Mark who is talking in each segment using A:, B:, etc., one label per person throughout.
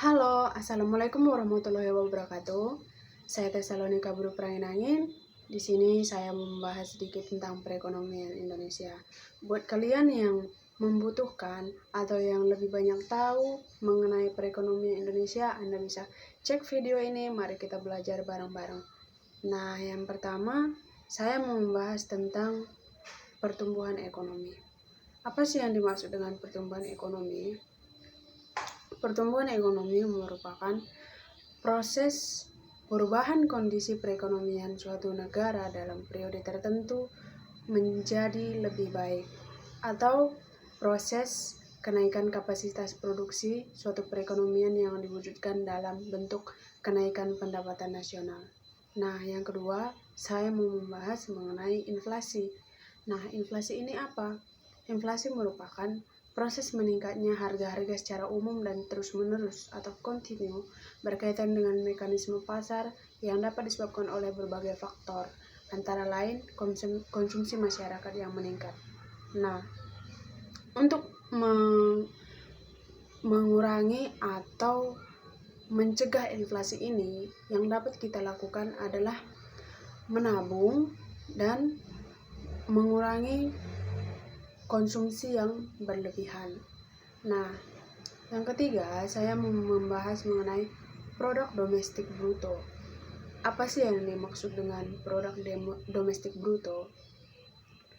A: Halo, Assalamualaikum warahmatullahi wabarakatuh. Saya Tesalonika Buru Praenangin. Di sini saya membahas sedikit tentang perekonomian Indonesia. Buat kalian yang membutuhkan atau yang lebih banyak tahu mengenai perekonomian Indonesia, Anda bisa cek video ini. Mari kita belajar bareng-bareng. Nah, yang pertama, saya mau membahas tentang pertumbuhan ekonomi. Apa sih yang dimaksud dengan pertumbuhan ekonomi? Pertumbuhan ekonomi merupakan proses perubahan kondisi perekonomian suatu negara dalam periode tertentu menjadi lebih baik, atau proses kenaikan kapasitas produksi suatu perekonomian yang diwujudkan dalam bentuk kenaikan pendapatan nasional. Nah, yang kedua, saya mau membahas mengenai inflasi. Nah, inflasi ini apa? Inflasi merupakan proses meningkatnya harga-harga secara umum dan terus-menerus atau kontinu berkaitan dengan mekanisme pasar yang dapat disebabkan oleh berbagai faktor, antara lain konsumsi masyarakat yang meningkat. Nah, untuk mengurangi atau mencegah inflasi ini, yang dapat kita lakukan adalah menabung dan mengurangi konsumsi yang berlebihan. Nah, yang ketiga, saya membahas mengenai produk domestik bruto. Apa sih yang dimaksud dengan produk domestik bruto?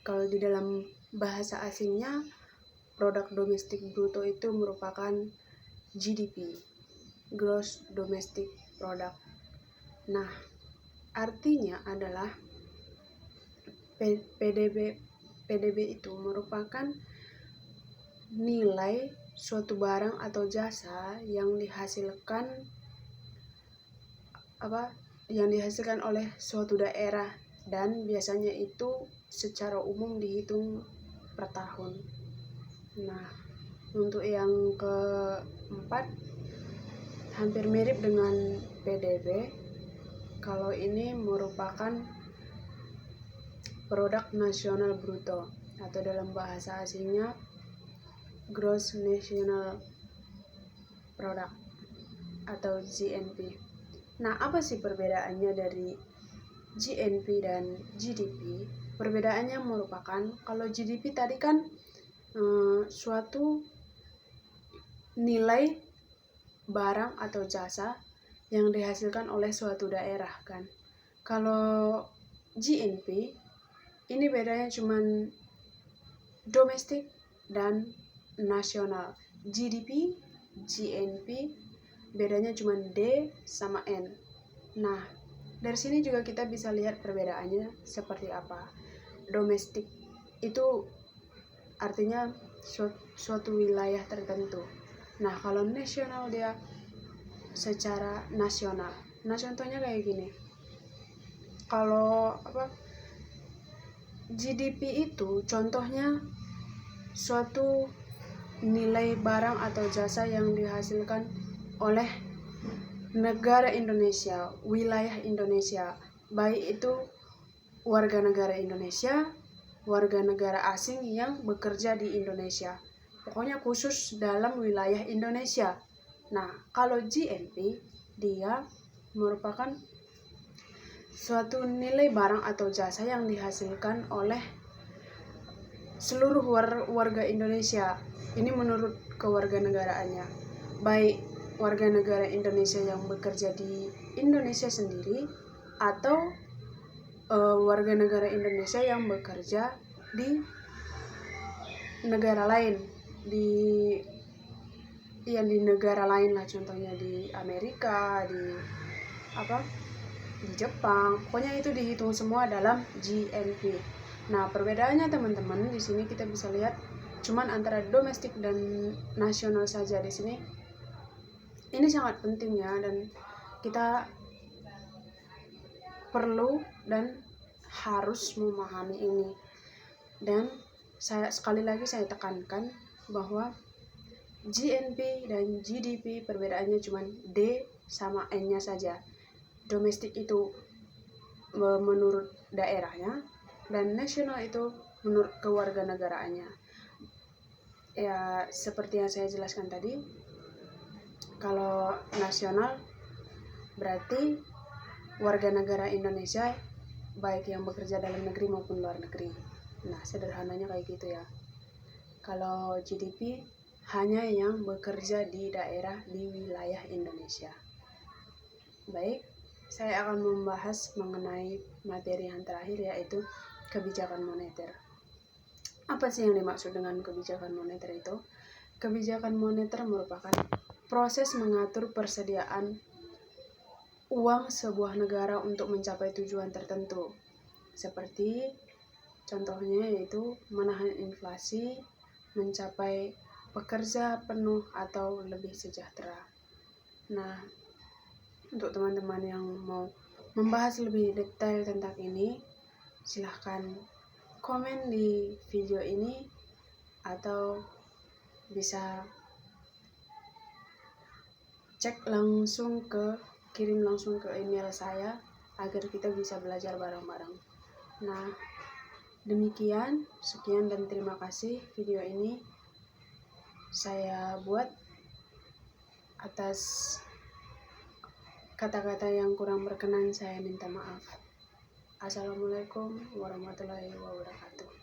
A: Kalau di dalam bahasa asingnya, produk domestik bruto itu merupakan GDP, Gross Domestic Product. Nah, artinya adalah PDB itu merupakan nilai suatu barang atau jasa yang dihasilkan oleh suatu daerah, dan biasanya itu secara umum dihitung per tahun. Nah, untuk yang keempat, hampir mirip dengan PDB. Kalau ini merupakan produk nasional bruto, atau dalam bahasa asingnya Gross National Product atau GNP. Nah, apa sih perbedaannya dari GNP dan GDP? Perbedaannya merupakan, kalau GDP tadi kan suatu nilai barang atau jasa yang dihasilkan oleh suatu daerah kan. Kalau GNP ini bedanya cuman domestik dan nasional. GDP, GNP bedanya cuma D sama N. Nah, dari sini juga kita bisa lihat perbedaannya seperti apa. Domestik itu artinya suatu wilayah tertentu. Nah, kalau nasional dia secara nasional. Nah, contohnya kayak gini. Kalau GDP itu contohnya suatu nilai barang atau jasa yang dihasilkan oleh negara Indonesia, wilayah Indonesia, baik itu warga negara Indonesia, warga negara asing yang bekerja di Indonesia. Pokoknya khusus dalam wilayah Indonesia. Nah, kalau GNP dia merupakan suatu nilai barang atau jasa yang dihasilkan oleh seluruh warga Indonesia. Ini menurut kewarganegaraannya, baik warga negara Indonesia yang bekerja di Indonesia sendiri atau warga negara Indonesia yang bekerja di negara lain, di negara lain lah, contohnya di Amerika, di Jepang. Pokoknya itu dihitung semua dalam GNP. Nah, perbedaannya teman-teman, di sini kita bisa lihat cuman antara domestik dan nasional saja di sini. Ini sangat penting ya, dan kita perlu dan harus memahami ini. Dan sekali lagi saya tekankan bahwa GNP dan GDP perbedaannya cuma D sama N-nya saja. Domestik itu menurut daerahnya, dan nasional itu menurut kewarganegaraannya. Ya, seperti yang saya jelaskan tadi, Kalau nasional berarti warga negara Indonesia baik yang bekerja dalam negeri maupun luar negeri. Nah, sederhananya kayak gitu ya. Kalau GDP hanya yang bekerja di daerah di wilayah Indonesia. Baik, saya akan membahas mengenai materi yang terakhir, yaitu kebijakan moneter. Apa sih yang dimaksud dengan kebijakan moneter itu? Kebijakan moneter merupakan proses mengatur persediaan uang sebuah negara untuk mencapai tujuan tertentu. Seperti contohnya yaitu menahan inflasi, mencapai pekerja penuh atau lebih sejahtera. Nah, untuk teman-teman yang mau membahas lebih detail tentang ini, silahkan komen di video ini atau bisa kirim langsung ke email saya agar kita bisa belajar bareng-bareng. Nah, sekian dan terima kasih. Video ini saya buat. Atas kata-kata yang kurang berkenan saya minta maaf. Assalamualaikum warahmatullahi wabarakatuh.